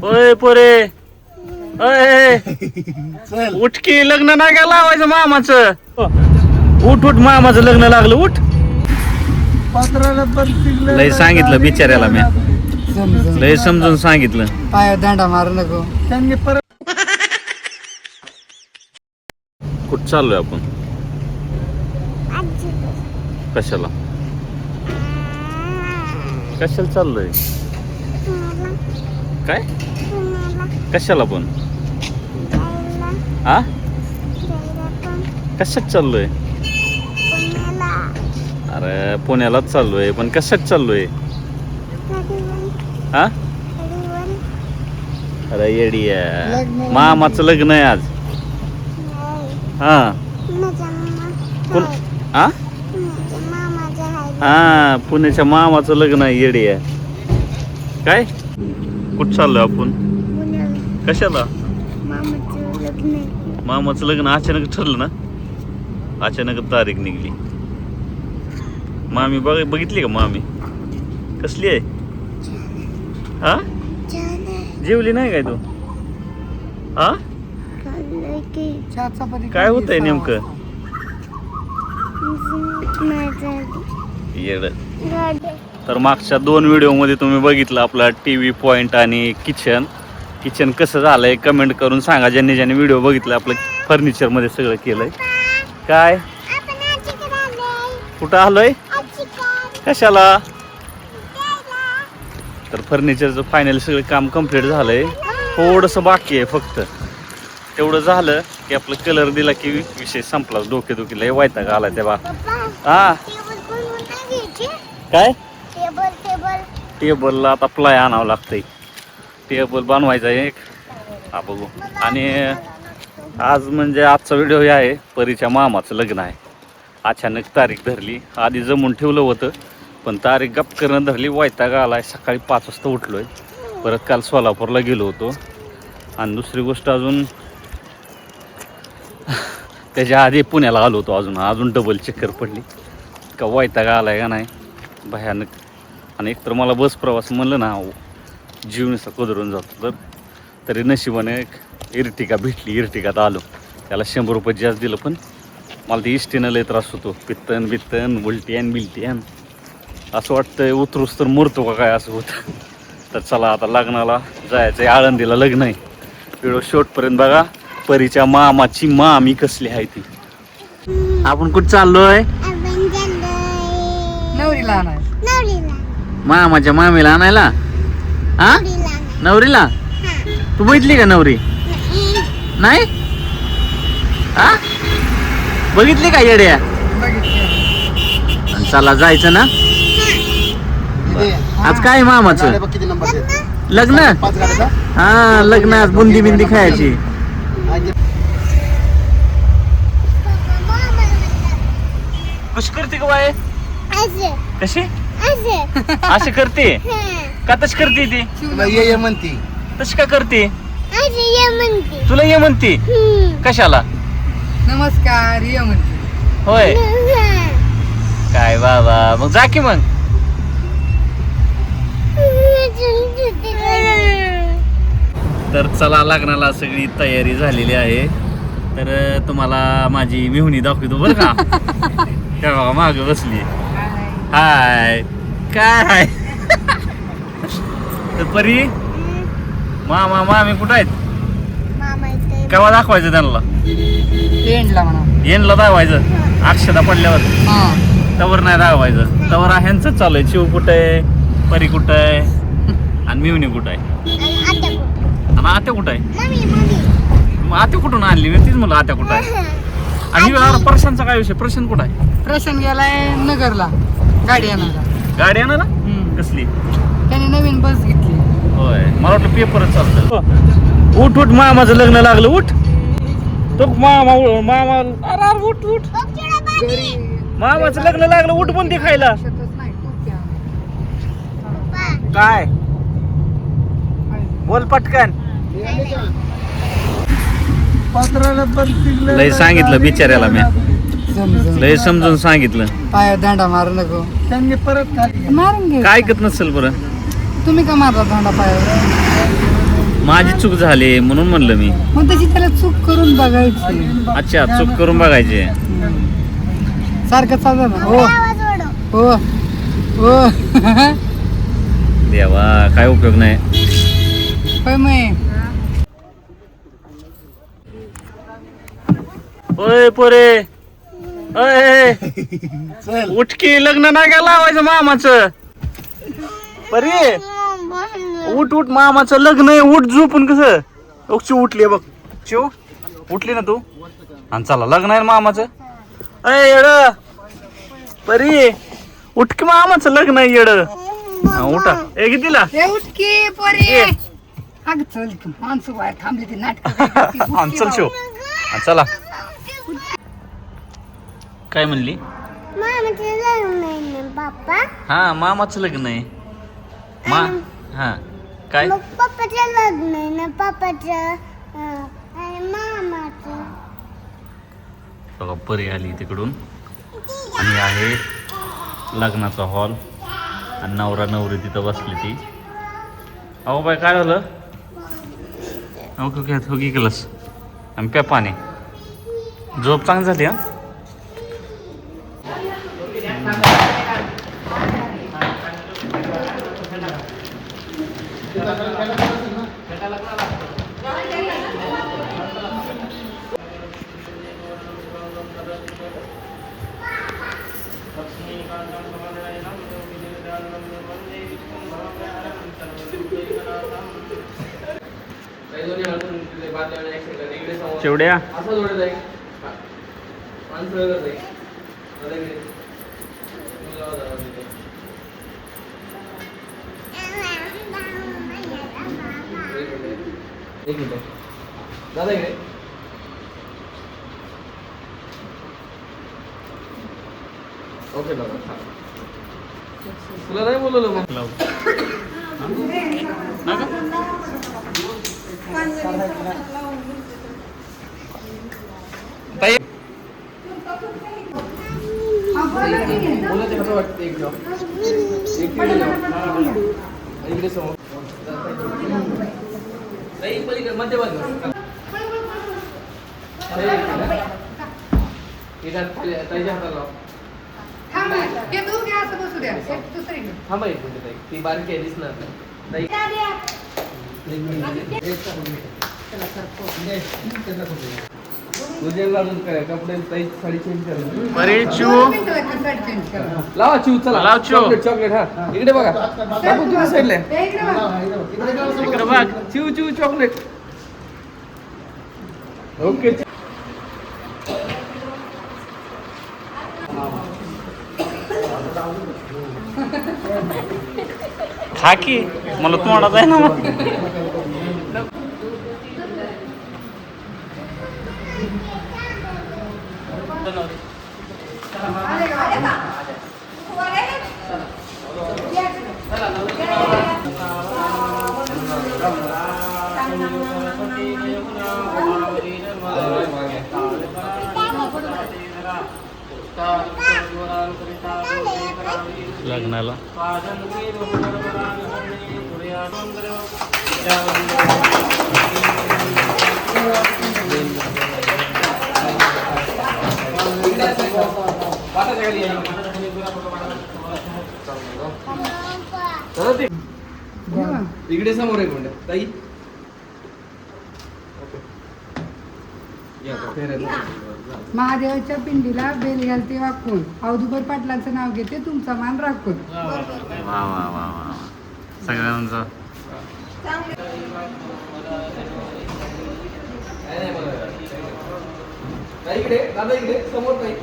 ओय पोरे ओय उठ की लग्न नाही का लावायचं मामाचं. उठ उठ मामाचं लग्न लागलं उठ. लय सांगितलं बिचाऱ्याला मी लय समजून सांगितलं. पाय दांडा मारू नको. त्यांनी परत कुठं चाललोय आपण? कशाला कशाला चाललोय? काय कशाला पण हा कशात चाललोय? अरे पुण्यालाच चाललोय पण कशात चाललोय? हा अरे येडी मामाचं लग्न आहे आज. हा कोण? हा हा पुण्याच्या मामाचं लग्न आहे येडी आहे. काय कुठं चाललोय आपण? कशाला? मामाचं लग्न अचानक ठरलं ना. अचानक तारीख निघली. मामी बघितली का? मामी कसली आहे? हा जेवली नाही काय तू? हा काय होतंय नेमकं? येड. तर मागच्या 2 व्हिडिओमध्ये तुम्ही बघितलं आपला टीव्ही पॉइंट आणि किचन कसं झालंय कमेंट करून सांगा. ज्यांनी व्हिडिओ बघितलं आपलं फर्निचरमध्ये सगळं केलंय. काय कुठं आलोय? कशाला? तर फर्निचरचं फायनल सगळं काम कम्प्लीट झालंय. थोडंसं बाकी आहे फक्त. तेवढं झालं की आपलं कलर दिला की विषय संपला. डोकेदुखीला हे वैताग आला तेव्हा. हा काय टेबलला आता प्लाय आणावं लागतंय. टेबल बनवायचा एक. हा बघू. आणि आज म्हणजे आजचा व्हिडिओ हे आहे परीच्या मामाचं लग्न आहे. अचानक तारीख धरली. आधी जमून ठेवलं होतं पण तारीख गप करणं धरली. वैताग आलाय. सकाळी 5 वाजता उठलोय. परत काल सोलापूरला गेलो होतो. आणि दुसरी गोष्ट अजून त्याच्या आधी पुण्याला आलो होतो. अजून डबल चक्कर पडली. का वैताग आलाय का नाही भयानक. आणि एकतर मला बस प्रवास म्हणलं ना जीव नुसता कुदरून जातो. तरी नशिबाने एक इर्टिका भेटली. इर्टिकात आलो. त्याला 100 रुपये जास्त दिलं पण मला ते इष्टीनं लय त्रास होतो. पित्तन बिलटीयन असं वाटतंय उतरूस तर मरतो का काय असं होतं. तर चला आता लग्नाला जायचं आहे. आळंदीला लग्न आहे. व्हिडिओ शेवटपर्यंत बघा. परीच्या मामाची मामी कसली आहे ती. आपण कुठं चाललोय? नवरीला आणाय. मामाच्या मामीला आणायला. हा नवरीला. तू बघितली का नवरी? नाही हा बघितली का येड्या? चला जायचं ना. आज काय मामाचं लग्न? हा लग्न आज बुंदी बिंदी खायची. कशी करते का बाय? कशी अशी करते का? तशी करते ती. ये म्हणती. तशी का करते? तुला ये म्हणते. कशाला? नमस्कार ये म्हणते. होय काय बाबा मग जा की मग. तर चला लग्नाला सगळी तयारी झालेली आहे. तर तुम्हाला माझी मेहुणी दाखवतो बरं का. काय बाबा माग बसली. हाय काय तर परी मामा मामी कुठं आहेत? केव्हा दाखवायचं त्यांना? येणला दाखवायचं. अक्षता पडल्यावर तवर नाही दाखवायचं. तवर ह्यांचं चालू आहे. शिव कुठं आहे? परी कुठं आहे? आणि मिवणी कुठं आहे? आणि आत्या कुठं आहे? मग आत्या कुठून आणली? मी तीच म्हणलं आत्या कुठं आहे. आणि प्रशांतचा काय विषय? प्रशांत कुठं आहे? प्रशांत गेलाय नगरला गाडी आणायला. गाडी आणायला? कसली? त्याने नवीन बस घेतली. होय मला वाटलं पेपरच चालतं. उठ उठ मामाचं लग्न लागलं. उठ तो मामा अरे उठ उठ मामाचं लग्न लागलं. उठ पण ते खायला. काय बोल पटकन. लय सांगितलं बिचाऱ्याला मी लय समजून सांगितलं. पाय दांडा मारू नको. त्यांनी परत मारून घे. काय ऐकत नसेल बरं. तुम्ही का मारला दांडा पायावर? माझी चूक झाली म्हणून म्हणलं मी. मग तशी त्याला चूक करून बघायची. अच्छा, चूक करून बघायची. सारखं चालू ना. हो हो हो. देवा, काय उपयोग नाही. होय मग ओय पोरे, ओय उठकी, लग्न नाही का लावायचं मामाचं? परे उठ उठ, मामाचं लग्न आहे. उठ झोपून. कसं ओक्षी उठली बघ. चिव उठली ना तू? आणि चला, लग्न आहे ना मामाचं. अय येड परी, उठकी, मामाचं लग्न आहे. येड उठा. ए कितीला? ए उठकी पोरी. अग चल तू, माणसं बाहेर थांबली ती नाटक. चल शिव, चला. काय म्हणली? बाप्पा हा, मामाचं लग्न आहे. हा काय? मग पप्पाचं लग्न आहे ना, पप्पाचं आणि मामाचं. बघा, परी आली तिकडून आणि आहे लग्नाचा हॉल आणि नवरा नवरी तिथं बसली ती. अहो बाय, काय झालं? ओके ओके, ओके केलंस आणि प्या पाणी. झोप चांगली झाली. हा, चिवड्या. एक मिनिट दादा इकडे. ओके दादा, तुला नाही बोलवलं मग? ताई, बोलायचं कसं वाटतं? एक जाऊ, एक इकडे जाऊ, इकडे समोर. ताई पलीकडे मध्य बाजू. ताईच्या हाताला लाव. थांब हे दूर घ्या, असं बसू द्या. दुसरी घे. थांबा एक मिनिट ताई, ती बारकी आहे, दिसणार नाही. ताई उद्याला अजून काय कपडे, ताई साडी चेंज करा. परी, चिव साडी चेंज करा. लावा चिव, चला लाव चिव. Chocolate chocolate. हा इकडे बघा, बाबू तुम्ही साईडला आहे. ए, इकडे बघ. इकडे बघ. चिव चिव चॉकलेट. ओके. खा की, मला तोंडात आहे ना मग. लग्नाला इकडे समोर एक मिनिट ताई. महादेवाच्या पिंडीला बेल घालते वाकून, औदुबर पाटलांचं नाव घेते तुमचा मान राखून. वा वा वा वा, सगळ्यांचं. ताई इकडे, दादा इकडे समोर ताई.